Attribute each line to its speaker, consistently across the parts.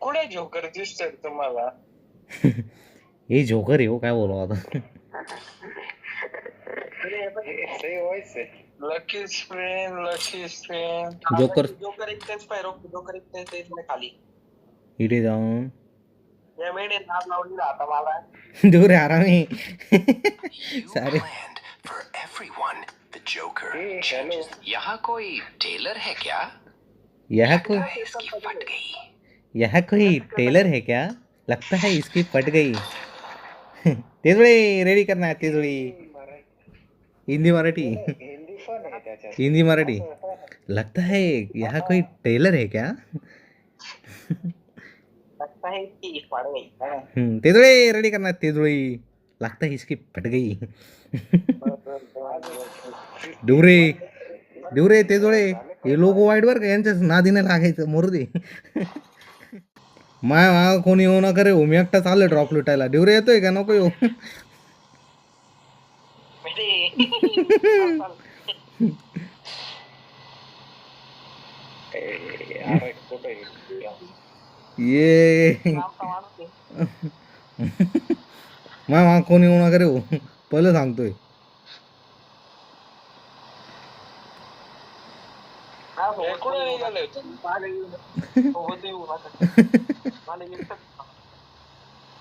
Speaker 1: कुठे जोकर दिसतोय तुम्हाला?
Speaker 2: हे जोकर आहे हो, काय बोलू आता.
Speaker 1: सही वॉइस है. Lucky spin.
Speaker 2: जोकर
Speaker 1: जोकर इकतेच पाहिजे. जोकर इकतेच खाली.
Speaker 2: इथे जाऊन
Speaker 1: या मेढे नाद लावली आता मला.
Speaker 2: दूर आहे आरामी. सारे
Speaker 3: For everyone, the Joker
Speaker 1: Hey,
Speaker 3: changes.
Speaker 1: hello.
Speaker 3: यहाँ कोई टेलर है क्या?
Speaker 2: यह कोई
Speaker 3: इसकी फट गई.
Speaker 2: यह कोई टेलर है क्या? लगता है इसकी फट गई. तेजुळे रेडी करणार तेजुळे. हिंदी मराठी.
Speaker 1: हिंदी पण आहे त्याच्यात.
Speaker 2: हिंदी मराठी. लगता है यह कोई टेलर है क्या?
Speaker 1: लगता है कि पड़ गई.
Speaker 2: तेजुळे रेडी करणार तेजुळे. लगता है इसकी फट गई. डुरे डुरे तेजुळे हे लोक वाईट बर का, यांच्या नादीने लागायचं मोरू दे. माय माग कोणी येऊ नका रे, मी एकटा चाललं ड्रॉप लुटायला. डिवरे येतोय का नको येऊ? ये माय माग कोणी येऊ नका रे, पहिलं सांगतोय.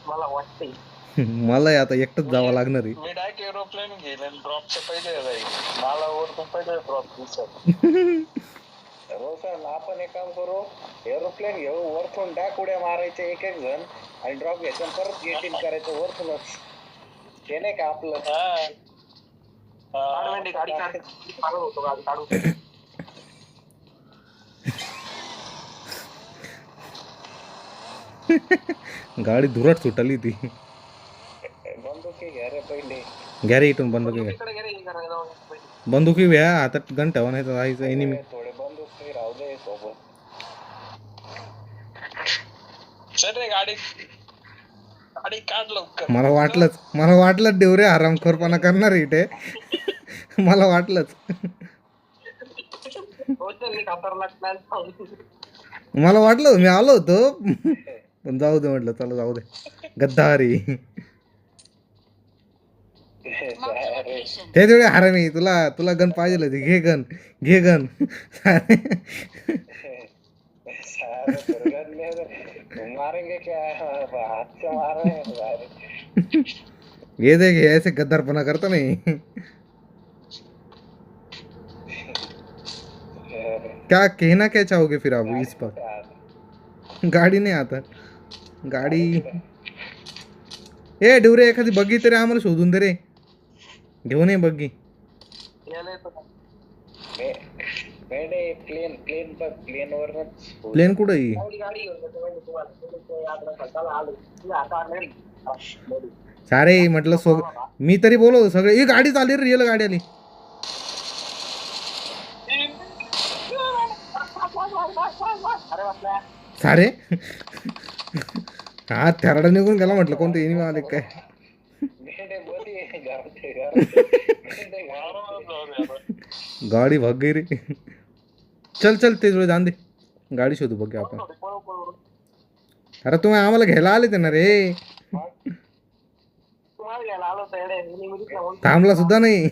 Speaker 1: मला वाटतंय
Speaker 2: मला आता एकटंच जावं लागणार आहे.
Speaker 1: मी डायरेक्ट एरोप्लेन घेईल आणि ड्रॉपच्या पहिले जाईल. मला वरतून पहिले ड्रॉप दिसत. रोशन आपण एक काम करू, एरोप्लेन घेऊ, वरतून डाक उड्या मारायचे एक एक जण आणि ड्रॉप घ्यायचं आणि परत गेट इन करायचं वरतूनच. ते नाही का आपलं गाडी होतो गाडी काढू.
Speaker 2: गाडी धुरट सुटली ती.
Speaker 1: बंदुकी घ्या रे पहिले.
Speaker 2: घ्या रे इथून बंदुकी घ्या. बंदुकी घ्या, हातात गन ठेवा नाही तर जायचं एनिमी.
Speaker 1: थोडे बंदूक काही राहू दे सोबत. चल रे गाडी गाडी काढ लवकर.
Speaker 2: मला वाटलंच देवरे आरामखोरपणा करणार आहे इथे. मला वाटलंच. मला वाटलं मी आलो होतो पण जाऊ दे म्हटलं, चला जाऊ दे. गद्दारी ते तेवढे हरामी. तुला गन पाहिजे होती, घे गन.
Speaker 1: मारेंगे क्या? हाथ से मारे.
Speaker 2: ये देख ऐसे गद्दारपणा करता नहीं. क्या कहना क्या चाहोगे फिर आप इस पर? गाडी नाही आता. गाडी ए डिवरे एखादी बग्गी तरी आम्हाला शोधून दे रे. घेऊन ये बग्गी. प्लेन कुठं आहे? सारे म्हटलं मी तरी बोलवतो सगळे. ही गाडी चालली रे, रिअल गाडी आली. सारे हा थेरडा निघून गेला म्हटलं, कोणते एनिमी आले काय. गाडी भाग गई रे. चल ते जुळे जाण दे, गाडी शोधू बघ आपण. अरे तुम्ही आम्हाला घ्यायला आले ते ना रे. थांबला सुद्धा नाही.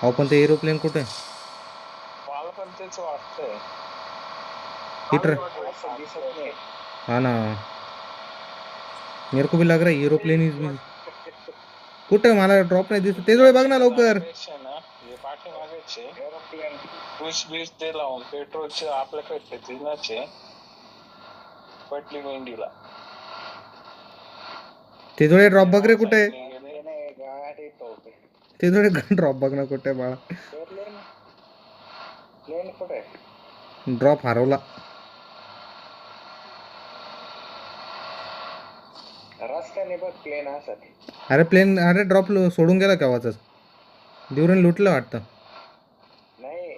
Speaker 2: हो पण ते एरोप्लेन कुठे? हिटर. हाँ ना, मेरे को भी लग रहा है एरोप्लेन इज कुठे. मला ड्रॉप नाही दिसत. ते बघ ना लवकर.
Speaker 1: पेट्रोलचे आपल्याकडे दिनाचे पटली मेंढीला.
Speaker 2: ते जोडे ड्रॉप बघ रे कुठे. ते जोडे ड्रॉप बघ ना कुठे बाळा. ड्रॉप हरवला.
Speaker 1: रस्त्याने बघ प्लेन असत.
Speaker 2: अरे ड्रॉप सोडून गेला केव्हाच. दिवरेन लुटलं वाटतं.
Speaker 1: नाही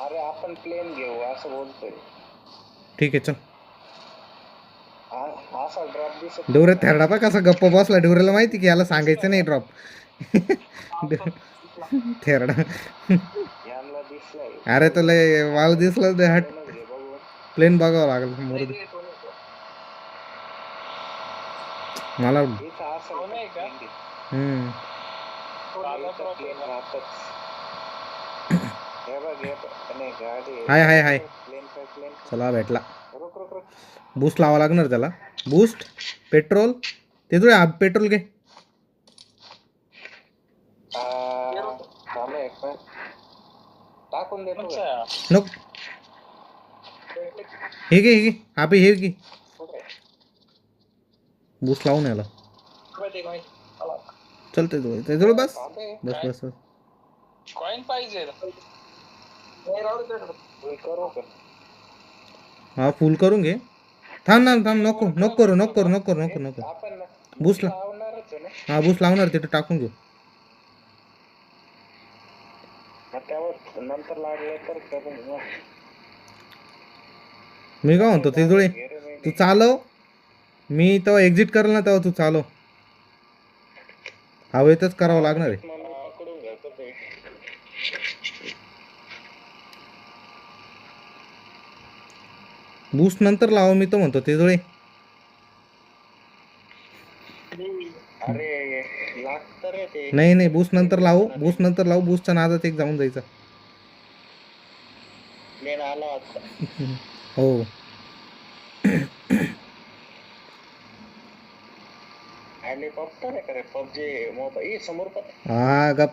Speaker 1: अरे आपण प्लेन घेऊ असं बोलतोय.
Speaker 2: ठीक आहे चल.
Speaker 1: असा ड्रॉप दिसत.
Speaker 2: डिवरे थेरडा पा कसा गप्प बसला. डिवरेला माहिती की याला सांगायचं नाही ड्रॉप. थेरडा. अरे तुला मला दिसलं हट. प्लेन बघावं लागेल मोरू दे. मला
Speaker 1: इथं असं
Speaker 4: नाही का?
Speaker 2: हम्म.
Speaker 1: प्लेन राहतच. हे बघ नाही गाडी
Speaker 2: हाय.
Speaker 1: प्लेन
Speaker 2: चला भेटला.
Speaker 1: रुक
Speaker 2: बूस्ट लावा लागणार त्याला. बूस्ट पेट्रोल ते तुझे पेट्रोल घे.
Speaker 1: थांब एक मिनिट. टाकून देतो का?
Speaker 4: अच्छा
Speaker 2: नको हे घे आपे हे घे.
Speaker 1: कुठे?
Speaker 2: बूस्ट लावून याला चलते ते थोडं बस
Speaker 1: थांबे.
Speaker 2: बस.
Speaker 4: कॉइन पाहिजे
Speaker 1: फुल करू का?
Speaker 2: हा फुल करून घे. थांब नको करू.
Speaker 1: आपण
Speaker 2: बूस्ट ला
Speaker 1: लावणारच आहे ना.
Speaker 2: हा बूस्ट लावणार तिथे टाकून घेऊ.
Speaker 1: मग त्यावर नंतर लागलं तर करून घेऊ.
Speaker 2: मी काय म्हणतो ते थोडे तू चालव. मी तेव्हा एक्झिट करेल ना तेव्हा तू चालव. हवेतच करावं लागणार आहे.
Speaker 1: पकडून घ्यायचं ते.
Speaker 2: बूस्ट नंतर लावा मी तो म्हणतो ते थोडे.
Speaker 1: अरे लागतं रे ते.
Speaker 2: नाही बूस्ट नंतर लावू बूस्टच्या नादात एक जाऊन जायचा.
Speaker 1: प्लेन आला आता.
Speaker 2: हो
Speaker 1: हेलिकॉप्टर आहे का रे? पबजी मोबाईल समोर पण.
Speaker 2: हा गप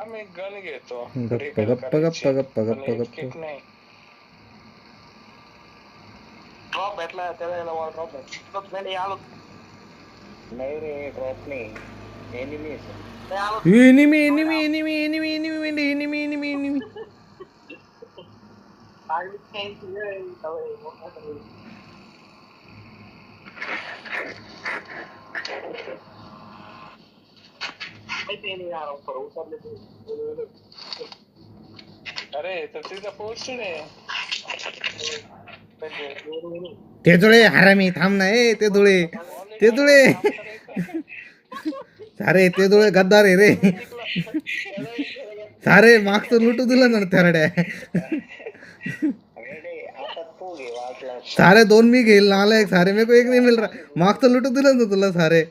Speaker 4: आम्ही गन घेतो
Speaker 2: गप्प.
Speaker 4: नाही
Speaker 1: ड्रॉप भेटला त्याला ड्रॉप आलो. नाही रे ड्रॉप नाही. एनिमी
Speaker 2: एनिमी
Speaker 4: अरे तर तिथं पोहोचू नये
Speaker 2: ते धुळे हरामी थांब ना ए ते धुळे सारे ते धुळे गद्दार आहे रे. सारे मागचं लुटू दिलं ना थेरड्या.
Speaker 1: आता तू घे वाटला.
Speaker 2: सारे 2 मी घेईल नालायक सारे मेरे को एक नहीं मिल रहा. मागचं लुटू दिलं ना तुला सारे.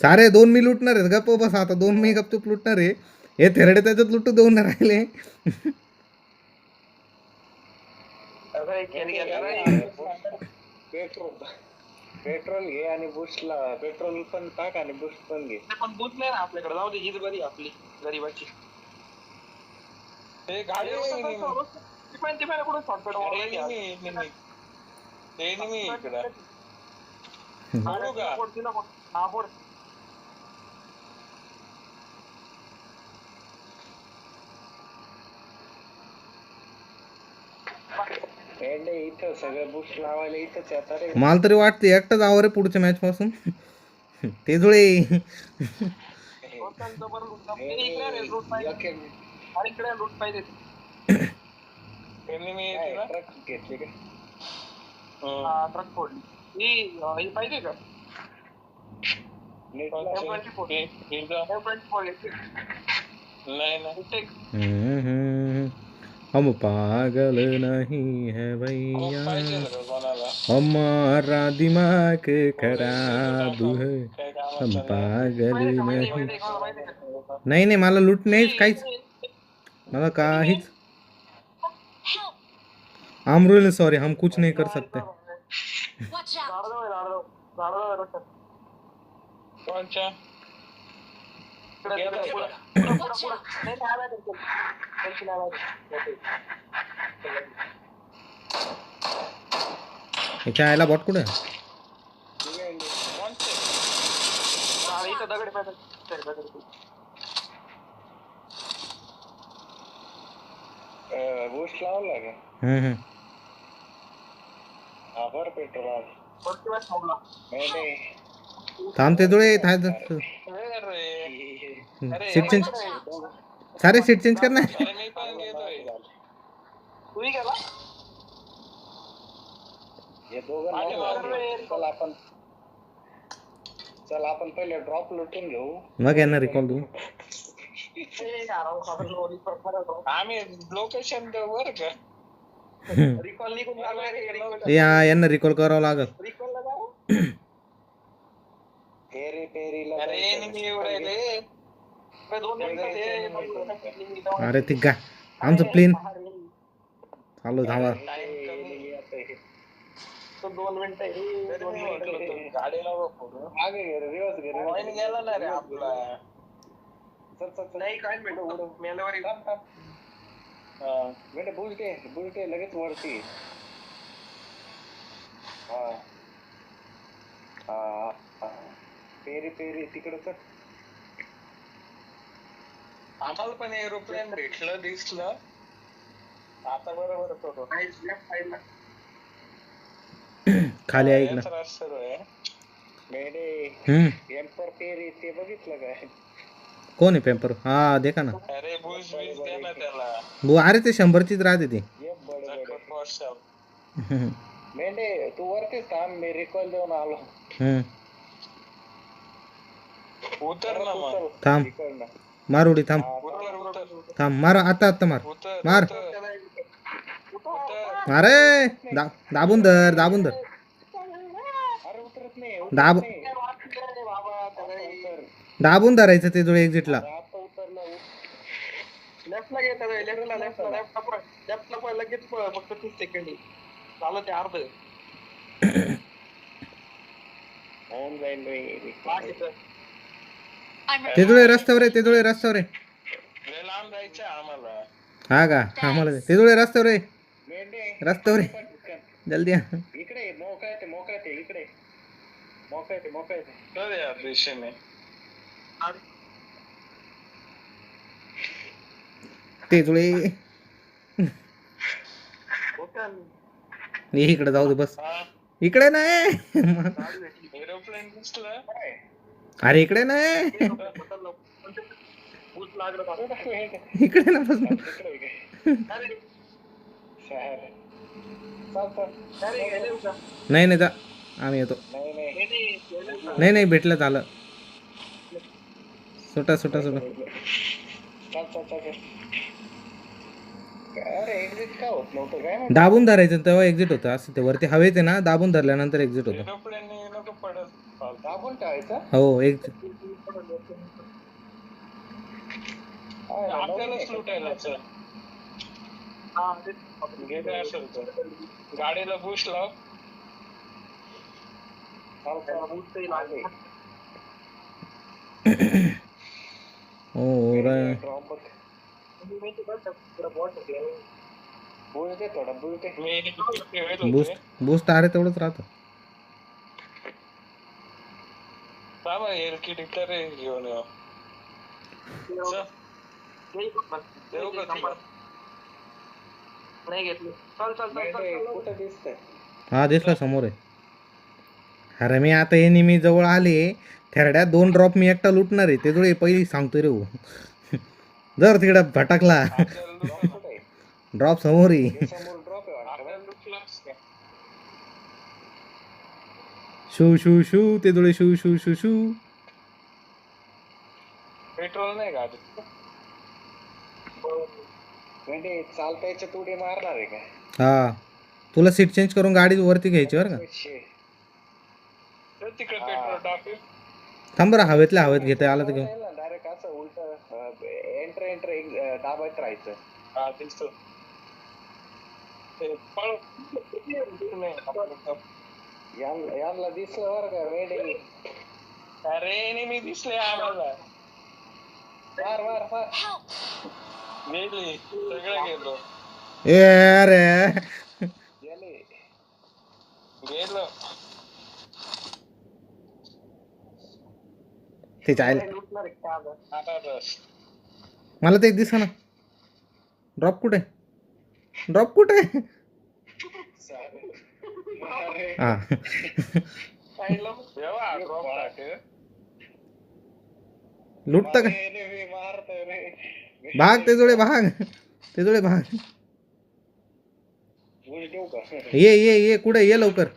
Speaker 2: सारे 2 मी लुटणार आहेत गप्प बस आता 2 मी गपचूप लुटणार आहे. हे थेरडे त्याच्यात लुटू देऊन नाही राहिले.
Speaker 1: पेट्रोल घे आणि बुस्टला पेट्रोल पण टाक आणि बुस्ट पण घे.
Speaker 4: पण बूथ नाही ना आपल्याकडे. जाऊ दे हीच बरी आपली गरीबाची. ते गाडी
Speaker 1: इथं सगळं बुस्ट लावायला इथंच येतात रे.
Speaker 2: मला तरी वाटते एकटाच आवर आहे पुढच्या मॅच पासून. ते जुळे
Speaker 1: ट्रक घेतली का?
Speaker 4: ट्रक फोडली ही पाहिजे का? नाही
Speaker 2: हम पागल नहीं है भैया हमारा दिमाग खराब है हम पागल नहीं मला लूट नाहीच काहीच मला काहीच. आमरोल सॉरी हम कुछ नहीं कर सकते. याच्या आयला बॉट कुठे
Speaker 1: बुस्ट लावला का? आभार पेट्रोल
Speaker 2: थांबते थोडे सीट चेंज सारे सीट चेंज करना
Speaker 1: हे दोघं आपण चल आपण पहिले ड्रॉप लुटून घेऊ.
Speaker 2: मग येणार रिकॉल तू.
Speaker 4: आम्ही लोकेशन वर का
Speaker 1: रिकॉल निघून लागला रे.
Speaker 2: यांना रिकॉल करावं लागल.
Speaker 1: पेरी पेरीला
Speaker 4: अरे enemy येऊ राहिले. 2 मिनिटं
Speaker 2: अरे ते का आमचं प्लेन चालू धावा.
Speaker 4: तो 2 मिनिटं गाडीला
Speaker 1: मागे घे रे, रिवर्स घे रे.
Speaker 4: पॉईंट गेला ना रे आपला.
Speaker 1: चल चल चल.
Speaker 4: नाही काय भेटतो मेल्यावर
Speaker 1: बेटे बुलटे लगेच वरती. हा हा हा. पेरी पेरी तिकडं तर
Speaker 4: आम्हाला पण एरोप्लेन भेटलं दिसलं आता बरोबर होतो.
Speaker 2: खाली ऐक ना.
Speaker 1: बेटे
Speaker 2: हम्म
Speaker 1: एम्पर पेरी ते बघितलं काय?
Speaker 2: कोण आहे पेपर? हा देखा ना.
Speaker 4: अरे बुश बीस दे ना त्याला.
Speaker 2: अरे ते 100चीच राहते ती.
Speaker 1: ये बडे बडे.
Speaker 2: हम्म
Speaker 1: मेंढे तू वरतीच थांब, मी रिकॉल देऊन आलो.
Speaker 4: उतर ना मग.
Speaker 2: थांब
Speaker 1: इकडनं.
Speaker 2: मार उडी. थांब
Speaker 4: उतर
Speaker 2: थांब मार आता मार.
Speaker 4: उतर
Speaker 2: मार.
Speaker 4: उतर.
Speaker 2: अरे दाबून धर दाबून धर.
Speaker 1: अरे उतरत नाही.
Speaker 2: दाब दाबून धरायचं ते जुळे एक्झिटला.
Speaker 1: आता उतरला.
Speaker 4: लेफ्टला घे त्याला. लेफ्टला पण लगेच फक्त 30 सेकंड झालं ते अर्ध.
Speaker 1: होऊन जाईल रे.
Speaker 2: ते जुळे रस्त्यावर आहे. ते जुळे रस्त्यावर आहे.
Speaker 4: लय लांब जायचं आम्हाला.
Speaker 2: हा का आम्हाला ते जुळे रस्त्यावर आहे.
Speaker 1: मेंढे
Speaker 2: रस्त्यावर आहे. जल्दी या.
Speaker 1: इकडे मोकळा आहे इकडे. मोकळा आहे.
Speaker 4: चल यार दिशेने.
Speaker 2: ते जुळे इकडे जाऊ दे बस. इकडे नाही.
Speaker 4: एरोप्लेन दिसलं.
Speaker 2: अरे इकडे नाही. इकडे ना बस. नाही नाही जा आम्ही येतो. नाही नाही भेटलं झालं. सुटा.
Speaker 1: अरे एक्झिट का होत नव्हतं काय माहिती?
Speaker 2: दाबून धरायचं तेव्हा एक्झिट होतं. असं ते वरती हवेत आहे ना, दाबून धरल्यानंतर एक्झिट होतं.
Speaker 4: एरोप्लेन नको पडत.
Speaker 1: दाबून ठेवायचं.
Speaker 2: हो एक्झिट.
Speaker 4: आपल्यालाच लुटायला चल. गेले असेल तर गाडीला बुश लाव.
Speaker 2: हो रे.
Speaker 1: बोलते थोडा बोलते.
Speaker 4: मी
Speaker 2: बूस्ट अरे तेवढंच राहतं.
Speaker 4: बाबा एलकी डिक्लेअर घेऊन येऊ. देऊ का तुला? नाही घेतलं. चल
Speaker 1: कुठं दिसतंय?
Speaker 2: हा दिसला समोर आहे. अरे मी आता हे मी जवळ आले. थेरड्या 2 ड्रॉप मी एकटा लुटणार आहे. ते जुळे पहिली सांगतोय रे. जर तिकडे भटकला ड्रॉप समोर आहे.
Speaker 1: समोर ड्रॉप आहे
Speaker 2: शू ते जुळे शू.
Speaker 4: पेट्रोल नाही गाडीत.
Speaker 1: म्हणजे चालतायच्या तुडी मारणार आहे का?
Speaker 2: हा तुला सीट चेंज करून गाडी वरती घ्यायची बरं का.
Speaker 4: तिकडे पेट्रोल टाकू.
Speaker 2: थांब बरं हवेतल्या हवेत घेता आला तर घेऊन.
Speaker 1: डायरेक्ट असं उलट एंटर दाबत राहायचं.
Speaker 4: हा दिसतो. ते पळ.
Speaker 1: यांना दिसलं बरं का वेडे.
Speaker 4: अरे मी दिसले आम्हाला.
Speaker 1: मार
Speaker 4: गेली सगळं गेलो.
Speaker 2: ए अरे
Speaker 4: गेलो.
Speaker 2: ते चालेल.
Speaker 4: आता
Speaker 2: मला ते दिसा ना. ड्रॉप कुठे? हा लुटत का? भाग ते जुळे भाग. ये कुठे ये लवकर.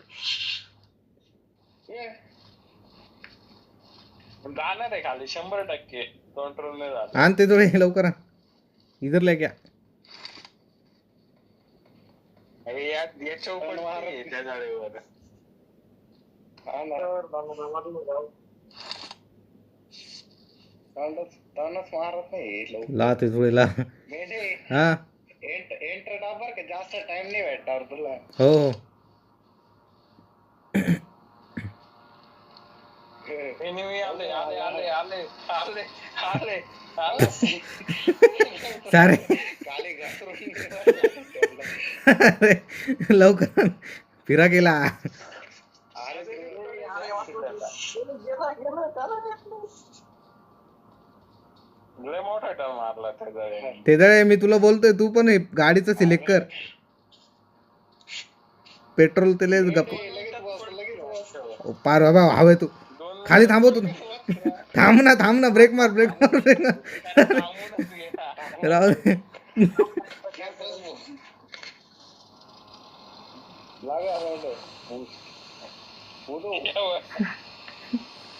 Speaker 4: जाणार आहे खाली 100% कंट्रोल नाही झालं.
Speaker 2: आण ते जोडे लवकर आण. इधर ले क्या
Speaker 4: अरे याच्या
Speaker 1: पण
Speaker 4: उपर
Speaker 1: मारत
Speaker 4: आहे त्या जाळीवर.
Speaker 1: हा ना. तोंडच मारत नाही लवकर.
Speaker 2: ला ते जोडे ला.
Speaker 1: मेंढे
Speaker 2: हा
Speaker 1: एंटर डाबर का जास्त टाइम नाही भेटणार तुला.
Speaker 2: हो हो.
Speaker 4: एनिमी आले आले आले आले आले आले आले.
Speaker 2: सारे
Speaker 1: खाली घसरून
Speaker 2: अरे लवकर आण. फिरा गेला.
Speaker 4: लय मोठा टर्न मारला त्या जाळीने.
Speaker 2: ते जळे मी तुला बोलतोय तू पण हे गाडीचं सिलेक्ट कर. पेट्रोल ते लयच गप
Speaker 1: लगेच बस.
Speaker 2: पार बाबा हवे तू
Speaker 4: दोन
Speaker 2: खाली थांबवतो ना. थांब ना ब्रेक मार ब्रेक मार.
Speaker 4: थांबूनच गेला.
Speaker 2: राहू दे.
Speaker 1: लागा राहिलं. उडू.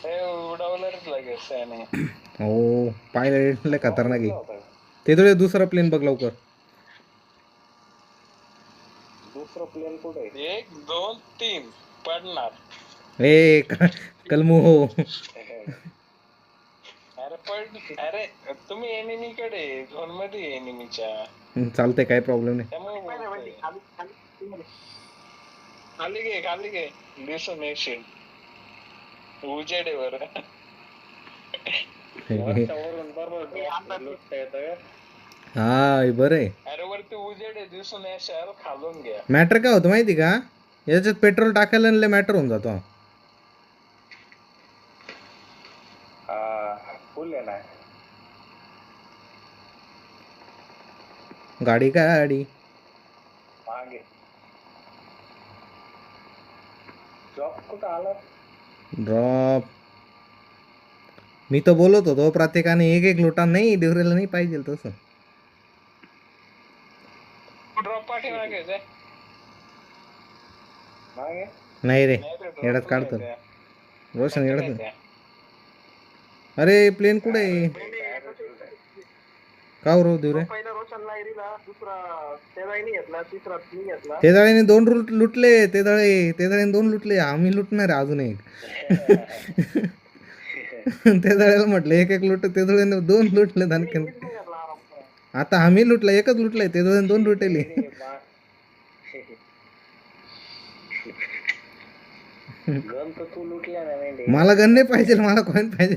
Speaker 4: हे उडवलंच लगेच त्याने.
Speaker 2: हो पायलट लय खतरनाक आहे. ते थोडे दुसरा प्लेन बघ लवकर.
Speaker 1: दुसरं प्लेन कुठे आहे?
Speaker 4: 1 2 3 पडणार.
Speaker 2: ए कलमू हो.
Speaker 4: अरे पड. अरे तुम्ही एनिमी कडे झोन मध्ये एनिमीच्या
Speaker 2: चालते काय प्रॉब्लेम नाही.
Speaker 4: त्यामुळे खाली घे दिसून येशील. उजेड आहे बरं.
Speaker 1: वरच्यावरून बरोबर लुटता येतं.
Speaker 2: हा बरं आहे.
Speaker 4: अरे वरती उजेड आहे दिसून येशाल खालून घ्या.
Speaker 2: मॅटर काय होतं माहिती का याच्यात पेट्रोल टाकायला लय मॅटर होऊन जातो.
Speaker 1: हा फुल आहे ना.
Speaker 2: गाडी
Speaker 1: मागे जॉब कुठं आला?
Speaker 2: ड्रॉप मी तर बोलत होतो प्रत्येकाने एक एक लोटा नाही डिवरेला नाही पाहिजे तसं.
Speaker 4: ड्रॉप पाठीमागे जाय.
Speaker 1: मागे
Speaker 2: नाही रे
Speaker 4: नाही रे, drop
Speaker 2: येड्यात
Speaker 4: नाही
Speaker 2: काढतो
Speaker 4: द्या.
Speaker 2: रोशन
Speaker 4: नाही
Speaker 2: येड्यात.
Speaker 4: द्या.
Speaker 2: अरे प्लेन कुठे आहे का हो दिवरे.
Speaker 4: पहिला रोशन लायरीला दुसरा तेराईने घेतला तिसरा मी घेतला.
Speaker 2: ते दळेने 2 रूट लुटले. ते दळेने 2 लुटले. आम्ही लुटणार आहे अजून एक. ते दळेला म्हटलं एक एक लुट. ते दळेने 2 लुटले आणखीन. आता आम्ही लुटला एकच लुटलंय. ते दळेने 2 लुटले.
Speaker 1: गन तर तू लुटल्या ना मेंढे.
Speaker 2: मला गन नाही पाहिजे मला कॉइन पाहिजे.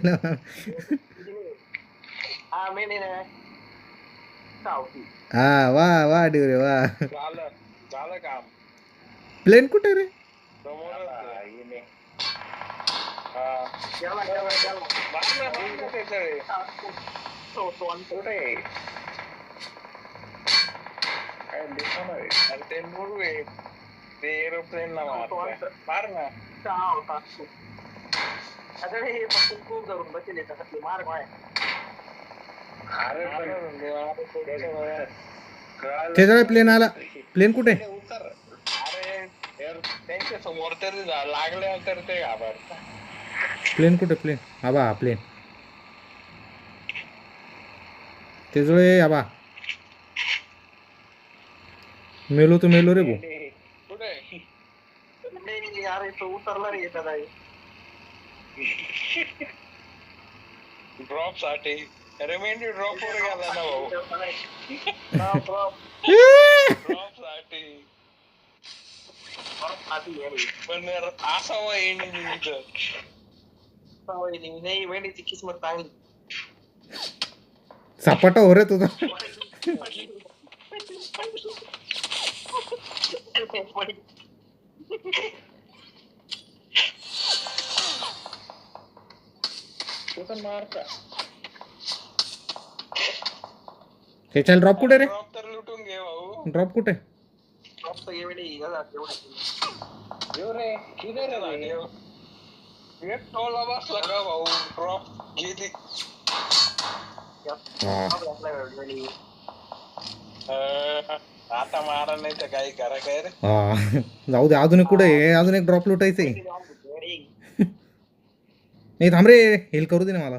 Speaker 4: हा मी नाही
Speaker 2: हा वा डिवरे वा.
Speaker 4: झालं काम.
Speaker 2: प्लेन कुठे रे.
Speaker 4: समोरच
Speaker 1: हा,
Speaker 4: आहे.
Speaker 1: हिने.
Speaker 4: हा. मारलं त्याच्याकडे.
Speaker 1: कुठे आहे? काय दिसणार आहे?
Speaker 4: अरे ते मुरू आहे. ते एरोप्लेन ना मार ना.
Speaker 1: अरे पण
Speaker 2: ते जळ प्लेन आला. प्लेन कुठे.
Speaker 1: उतर.
Speaker 4: अरे त्यांच्या समोर तरी लागल्यानंतर ते घाबरतात.
Speaker 2: प्लेन कुठे प्लेन आबा प्लेन. ते जुळे आबा मेलो तो मेलो रे भाऊ.
Speaker 4: कुठे
Speaker 5: अरे तो उतरला रे येतात आहे.
Speaker 4: ड्रॉप साठी. अरे मेंढी ड्रॉप वर गेला ना भाऊ. ड्रॉप साठी पण असावं एनिमी
Speaker 5: नाही वेळीची किस्मत चांगली.
Speaker 2: सापाटा हो रे तुझा.
Speaker 1: कुठं मारता?
Speaker 2: त्याच्याला ड्रॉप कुठे रे.
Speaker 4: ड्रॉप तर लुटून घे भाऊ.
Speaker 2: ड्रॉप कुठे.
Speaker 1: येऊ रे. किधर आहे रे?
Speaker 4: एक टोला बसला का भाऊ. ड्रॉप गेली. आता मारा नाही तर काही करा काय रे.
Speaker 2: हा जाऊ दे अजून एक कुठे आहे. अजून एक ड्रॉप लुटायचंय. नाही थांब रे, हेल करू दे ना मला.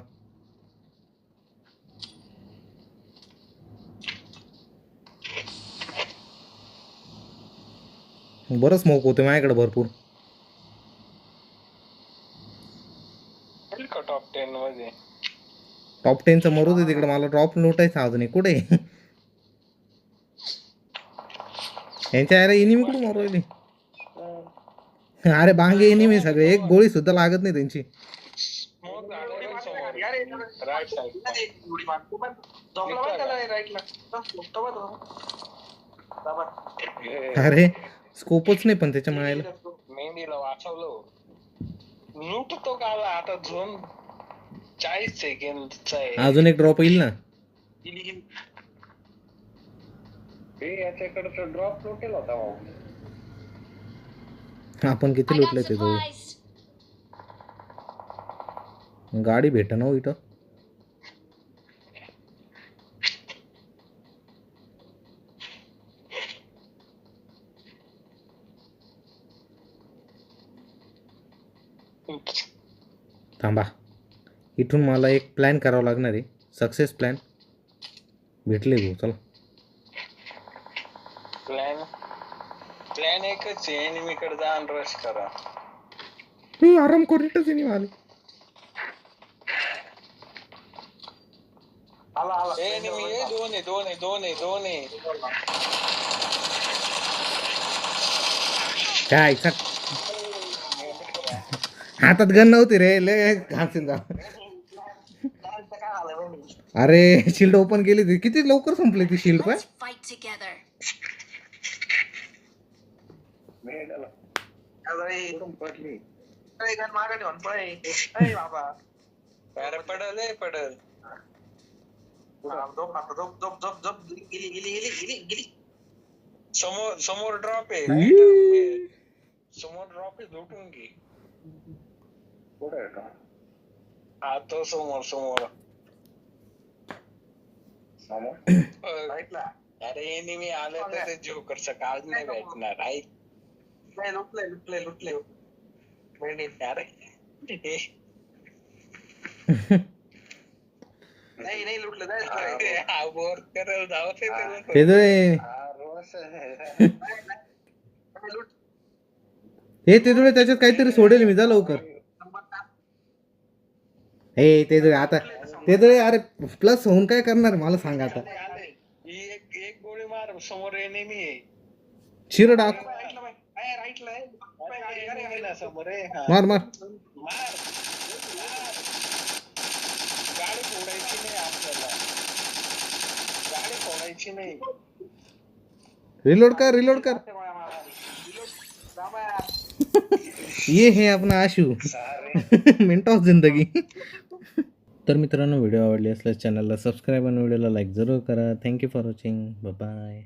Speaker 2: बरं स्मोक होते माझ्याकडे भरपूर.
Speaker 4: होईल का टॉप 10 मध्ये?
Speaker 2: टॉप 10चं मरू दे तिकडे, मला ड्रॉप लुटायचा अजून एक. कुठे यांच्या अरे इनिमी कुठून मारू राहिली? अरे बांगे इनिमी सगळे, एक गोळी सुद्धा लागत नाही त्यांची.
Speaker 4: स्मोक झालेला समोर
Speaker 5: यार
Speaker 4: राईट साइड.
Speaker 5: उडी मार तू पण झोपला बघ त्याला राईटला झोपतो बघ
Speaker 2: अरे स्कोपच नाही पण त्याच्या मायाला.
Speaker 4: मेहंदीला वाचवलं. लुटतो का आता झोन 40 सेकंदचा आहे.
Speaker 2: अजून एक ड्रॉप येईल ना.
Speaker 1: हे याच्याकडे तर ड्रॉप लुटेल होता भाऊ.
Speaker 2: आपण किती
Speaker 6: I
Speaker 2: लुटले
Speaker 6: got
Speaker 2: ते जोडी.
Speaker 6: supplies.
Speaker 2: गाडी भेटा ना हो इथं. थांबा, इथून मला एक प्लॅन करावा लागणार आहे. सक्सेस प्लॅन भेटले भाऊ. चला
Speaker 4: प्लॅन एकच आहे, एनिमीकडे जा आणि रश करा.
Speaker 2: आराम करूनच नाही आले.
Speaker 4: एनिमी आहे, दोन आहे.
Speaker 2: काय हातात गन नव्हती रे, लय घामशील जा. अरे शिल्ड ओपन केली ती, किती लवकर संपली ती शिल्ड. काय
Speaker 6: Let's fight together.
Speaker 1: मेडला कुठून पडली.
Speaker 5: मागे ठेवून पळे अरे बाबा
Speaker 4: अरे पडल.
Speaker 5: झोप गेली
Speaker 4: समोर ड्रॉप आहे. समोर ड्रॉप आहे, लुटून घे.
Speaker 1: कुठे आहे का?
Speaker 4: हा तो समोर
Speaker 1: समोर
Speaker 5: राईटला
Speaker 4: अरे एनिमी आलं तर ते जोकरचं काळ नाही भेटणार. ऐक
Speaker 5: लुटले
Speaker 4: अरे
Speaker 5: नाही लुटलं
Speaker 4: बोर करायला जावं
Speaker 2: ते जुळे हे ते जुळे त्याच्यात काहीतरी सोडेल मी. जा लवकर. हे ते जुळे आता ते जुळे. अरे प्लस होऊन काय करणार मला सांग आता.
Speaker 4: एक गोळी मार, समोर एनिमी आहे.
Speaker 2: शिर डाक
Speaker 4: राईटला समोर आहे.
Speaker 2: मार मार.
Speaker 4: गाडी फोडायची नाही आपल्याला, गाडी फोडायची नाही.
Speaker 2: रिलोड कर. ये है अपना आशू मिनट ऑफ जिंदगी. तर मित्रांनो, व्हिडिओ आवडली असल्यास चॅनलला सबस्क्राईब आणि व्हिडिओला लाईक जरूर करा. Thank you for watching. बाय.